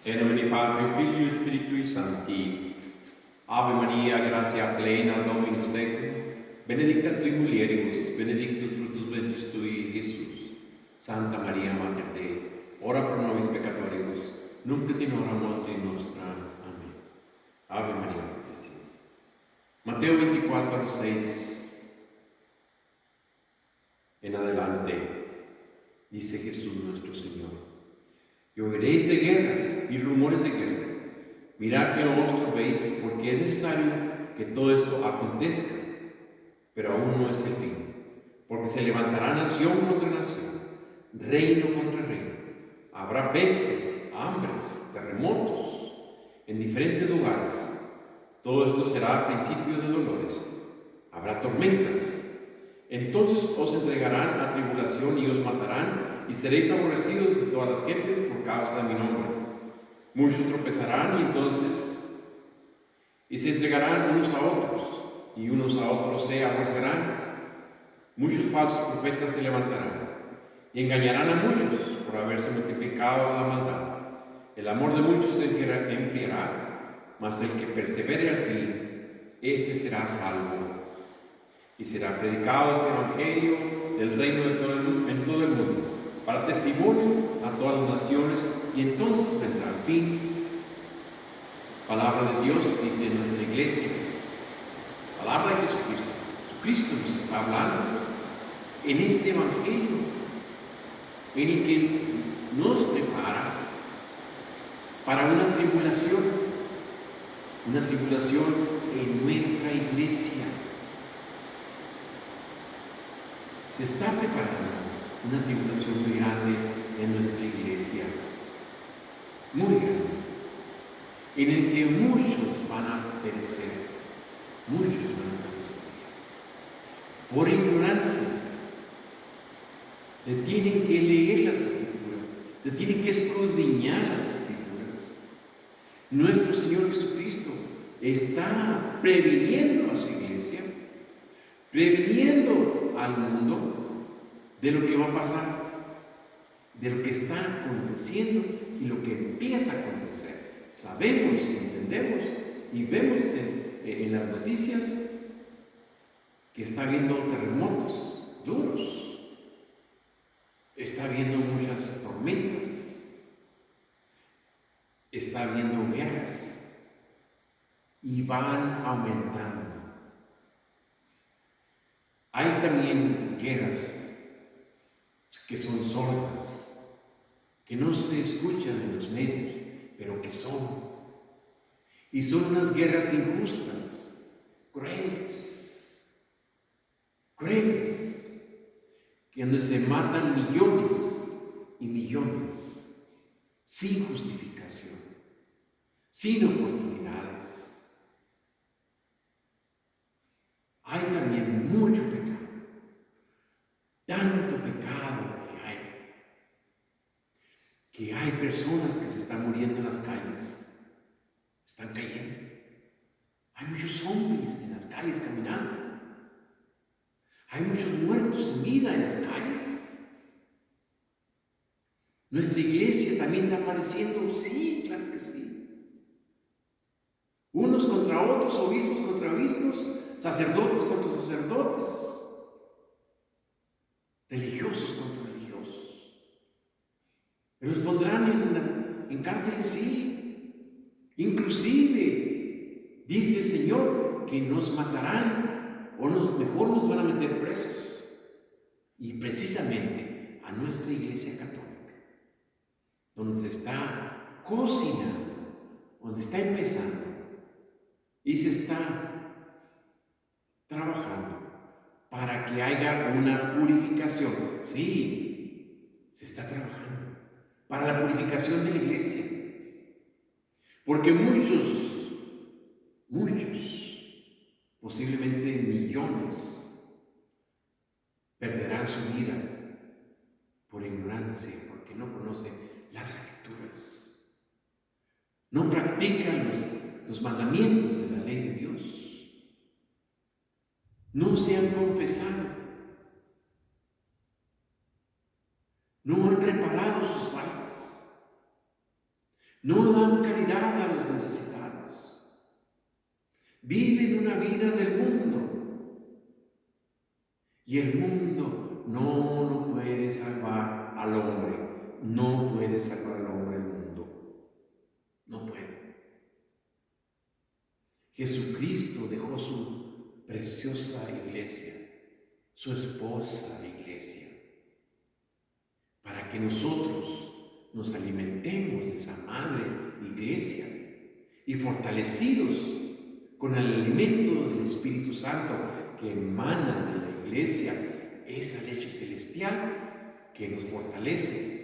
In nomine Patri, Filii, Spiritui Sancti. Ave Maria, gratia plena, Dominus tecum, benedicta tui mulieribus, benedictus fructus ventris tui, Iesus. Santa Maria, Mater Dei, ora pro nobis peccatoribus, nunc et in hora mortis nostra. Amén. Ave Maria, Purissima. Mateo 24, 6 en adelante, dice Jesús nuestro Señor: y oiréis de guerras y rumores de guerra. Mirad que no os turbéis, porque es necesario que todo esto acontezca, pero aún no es el fin, porque se levantará nación contra nación, reino contra reino. Habrá pestes, hambres, terremotos en diferentes lugares. Todo esto será principio de dolores. Habrá tormentas. Entonces os entregarán a tribulación y os matarán, y seréis aborrecidos de todas las gentes por causa de mi nombre. Muchos tropezarán y se entregarán unos a otros, y unos a otros se aborrecerán. Muchos falsos profetas se levantarán y engañarán a muchos por haberse multiplicado la maldad. El amor de muchos se enfriará, mas el que persevere al fin, éste será salvo. Y será predicado este evangelio del reino en todo el mundo, para testimonio a todas las naciones, y entonces vendrá el fin. Palabra de Dios, dice en nuestra iglesia. Palabra de Jesucristo. Jesucristo nos está hablando en este evangelio, en el que nos prepara para una tribulación en nuestra iglesia. Se está preparando una tribulación muy grande en nuestra iglesia, muy grande, en el que muchos van a perecer, por ignorancia. Le tienen que leer las Escrituras, le tienen que escudriñar las Escrituras. Nuestro Señor Jesucristo está previniendo a su iglesia, previniendo al mundo de lo que va a pasar, de lo que está aconteciendo y lo que empieza a acontecer. Sabemos, entendemos y vemos en las noticias que está habiendo terremotos duros, está habiendo muchas tormentas, está habiendo guerras y van aumentando. Hay también guerras que son sordas, que no se escuchan en los medios, pero que son. Y son unas guerras injustas, crueles, que donde se matan millones y millones, sin justificación, sin oportunidades. Hay también mucho pecado, tanto pecado que hay personas que se están muriendo en las calles, están cayendo. Hay muchos zombies en las calles caminando. Hay muchos muertos en vida en las calles. Nuestra iglesia también está padeciendo, sí, claro que sí. Unos contra otros, obispos contra obispos, sacerdotes contra sacerdotes, religiosos contra religiosos. Los pondrán en cárceles, sí. Inclusive, dice el Señor, que nos matarán, o mejor nos van a meter presos. Y precisamente a nuestra iglesia católica, donde se está cocinando, donde está empezando, y se está trabajando para que haya una purificación. Sí, se está trabajando para la purificación de la iglesia. Porque muchos, posiblemente millones, perderán su vida por ignorancia, porque no conocen las Escrituras, no practican los mandamientos de la ley de Dios, no se han confesado, no han reparado sus faltas. No dan caridad a los necesitados. Viven una vida del mundo. Y el mundo no puede salvar al hombre. No puede salvar al hombre el mundo. No puede. Jesucristo dejó su preciosa iglesia, su esposa iglesia, para que nosotros nos alimentemos de esa madre iglesia y fortalecidos con el alimento del Espíritu Santo que emana de la iglesia, esa leche celestial que nos fortalece,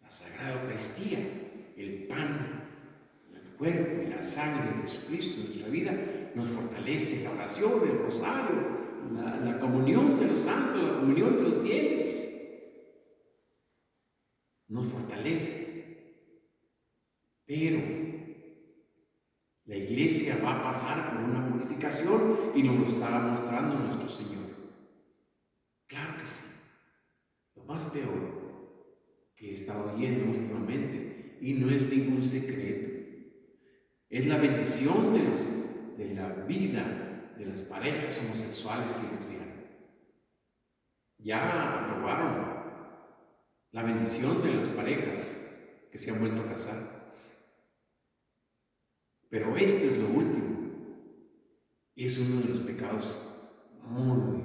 la Sagrada Eucaristía, el pan, el cuerpo y la sangre de Jesucristo en nuestra vida, nos fortalece la oración, el rosario, la comunión de los santos, la comunión de los fieles. Nos fortalece. Pero la iglesia va a pasar por una purificación y nos lo está mostrando nuestro Señor. Claro que sí. Lo más peor que he estado oyendo últimamente, y no es ningún secreto, es la bendición de la vida de las parejas homosexuales y lesbianas. Ya aprobaron la bendición de las parejas que se han vuelto a casar. Pero este es lo último. Es uno de los pecados muy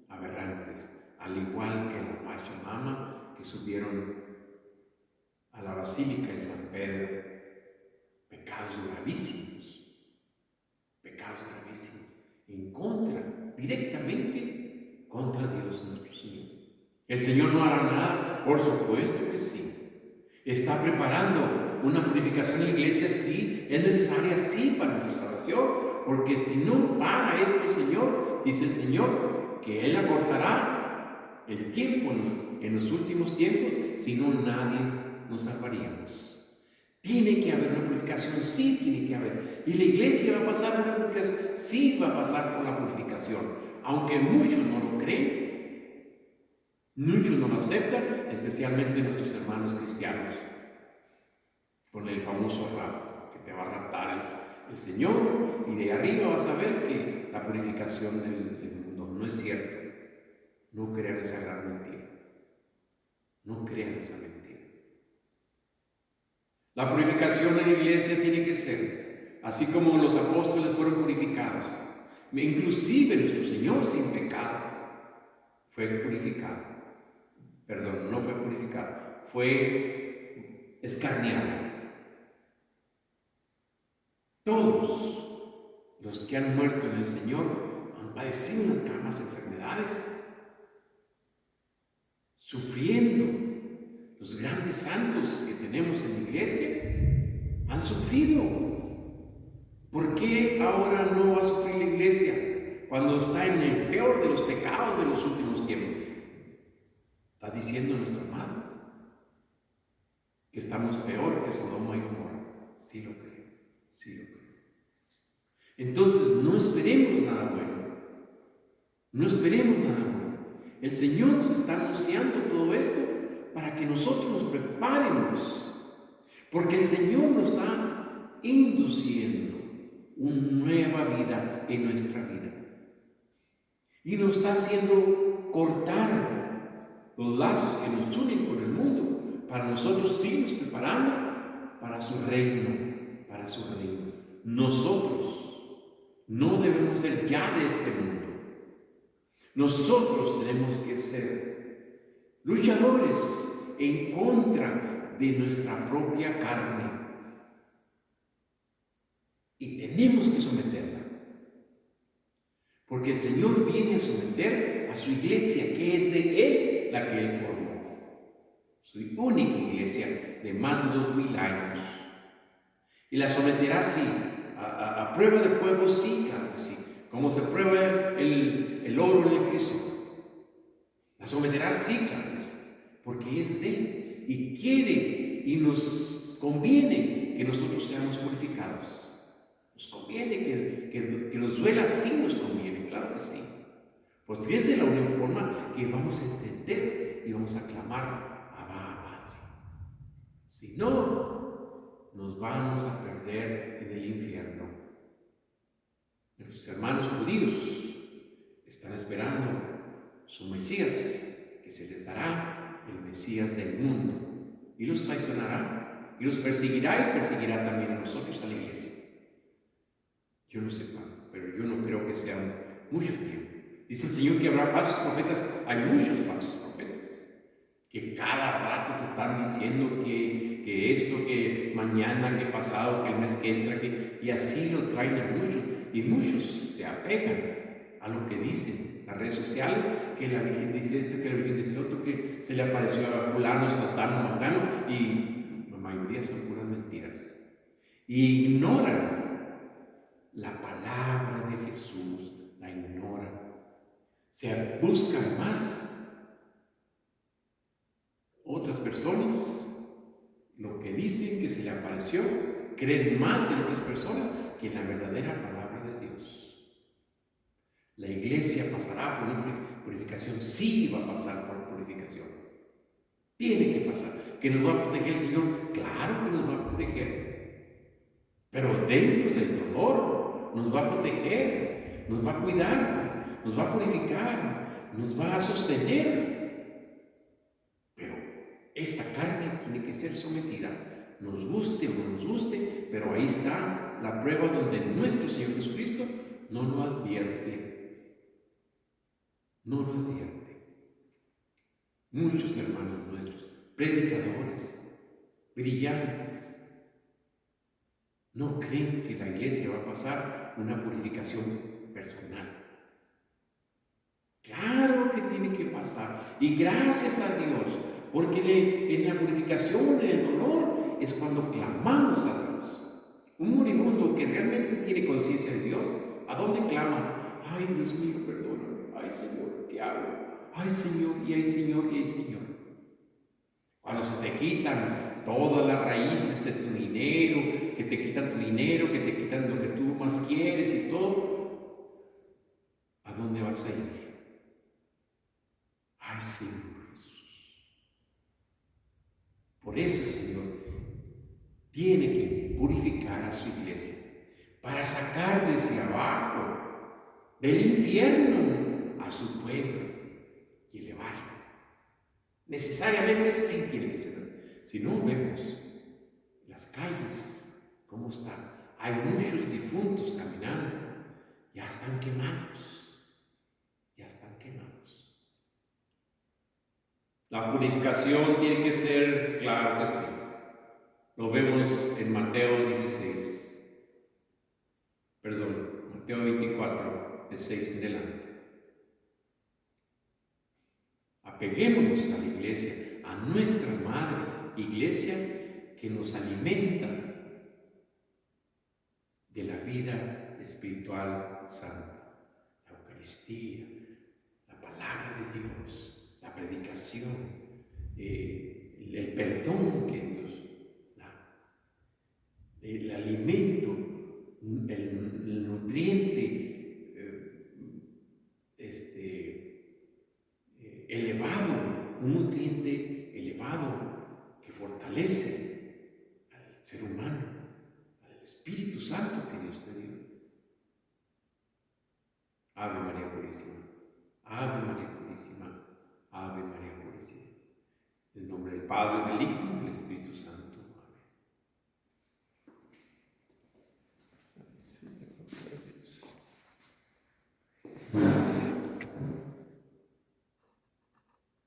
aberrantes, al igual que la Pachamama que subieron a la Basílica de San Pedro. Pecados gravísimos, en contra, directamente contra Dios nuestro Señor. ¿El Señor no hará nada? Por supuesto que sí. ¿Está preparando una purificación en la iglesia? Sí. ¿Es necesaria? Sí, para nuestra salvación. Porque si no para esto, Señor, dice el Señor, que Él acortará el tiempo en los últimos tiempos, si no nadie nos salvaríamos. Tiene que haber una purificación, sí tiene que haber. ¿Y la iglesia va a pasar por la purificación? Sí va a pasar por la purificación. Aunque muchos no lo creen, muchos no lo aceptan, especialmente nuestros hermanos cristianos, con el famoso rapto, que te va a raptar el Señor, y de arriba vas a ver que la purificación del mundo no es cierto. No crean esa gran mentira. No crean esa mentira. La purificación en la iglesia tiene que ser, así como los apóstoles fueron purificados, inclusive nuestro Señor sin pecado fue purificado. Perdón, no fue purificado, fue escarniado. Todos los que han muerto en el Señor han padecido unas camas enfermedades, sufriendo. Los grandes santos que tenemos en la iglesia han sufrido. ¿Por qué ahora no va a sufrir la iglesia cuando está en el peor de los pecados de los últimos tiempos? Está diciendo nuestro amado que estamos peor que Sodoma y Gomorra. Sí lo creo, sí lo creo. Entonces no esperemos nada bueno. No esperemos nada bueno. El Señor nos está anunciando todo esto para que nosotros nos preparemos, porque el Señor nos está induciendo una nueva vida en nuestra vida y nos está haciendo cortar los lazos que nos unen con el mundo para nosotros seguirnos preparando para su reino, Nosotros no debemos ser ya de este mundo. Nosotros tenemos que ser luchadores en contra de nuestra propia carne. Y tenemos que someterla. Porque el Señor viene a someter a su iglesia, que es de Él la que Él formó. Su única iglesia de más de 2000 años. Y la someterá así, a prueba de fuego, sí, claro que sí. Como se prueba el oro en el crisol. La someterá así, claro que sí. Porque es de Él y quiere y nos conviene que nosotros seamos purificados. Nos conviene que nos duela, sí nos conviene, claro que sí. Pues es de la única forma que vamos a entender y vamos a clamar, Abba, Padre. Si no, nos vamos a perder en el infierno. Nuestros hermanos judíos están esperando su Mesías, que se les dará el Mesías del mundo, y los traicionará, y los perseguirá, y perseguirá también a nosotros, a la iglesia. Yo no sé cuándo, pero yo no creo que sea mucho tiempo. Dice el Señor que habrá falsos profetas. Hay muchos falsos profetas que cada rato te están diciendo que esto, que mañana, que pasado, que el mes que entra, y así lo traen a muchos. Y muchos se apegan a lo que dicen las redes sociales, que la Virgen dice esto, que la Virgen dice otro, que se le apareció a fulano, satano, matano, y la mayoría son puras mentiras. Y ignoran la palabra de Jesús, la ignoran. Se buscan más otras personas, lo que dicen que se le apareció, creen más en otras personas que en la verdadera palabra de Dios. La iglesia pasará por una purificación, sí va a pasar por purificación. Tiene que pasar. ¿Que nos va a proteger el Señor? Claro que nos va a proteger. Pero dentro del dolor nos va a proteger, nos va a cuidar, nos va a purificar, nos va a sostener. Pero esta carne tiene que ser sometida, nos guste o no nos guste, pero ahí está la prueba donde nuestro Señor Jesucristo no lo advierte. No lo advierte. Muchos hermanos nuestros, predicadores, brillantes, no creen que la iglesia va a pasar una purificación personal. Claro que tiene que pasar. Y gracias a Dios, porque en la purificación, en el dolor, es cuando clamamos a Dios. Un moribundo que realmente tiene conciencia de Dios, ¿a dónde clama? Ay, Dios mío, perdóname. Ay, Señor, ¿qué hago? Ay, Señor, y ay, Señor, y ay, Señor. Cuando se te quitan todas las raíces de tu dinero, que te quitan tu dinero, que te quitan lo que tú más quieres y todo, ¿a dónde vas a ir? Ay, Señor Jesús. Por eso, Señor, tiene que purificar a su iglesia para sacar desde abajo del infierno a su pueblo y elevarlo. Necesariamente sí tiene que ser. Si no, vemos las calles, ¿cómo están? Hay muchos difuntos caminando, ya están quemados, ya están quemados. La purificación tiene que ser, claro que sí. Lo vemos en Mateo 16, Mateo 24, de 6 en adelante. Apeguémonos a la iglesia, a nuestra madre iglesia que nos alimenta de la vida espiritual santa, la Eucaristía, la palabra de Dios, la predicación, el perdón que Dios da, el alimento, el nutriente elevado, un nutriente elevado que fortalece al ser humano, al Espíritu Santo que Dios te dio. Ave María Purísima, Ave María Purísima, Ave María Purísima. En el nombre del Padre, del Hijo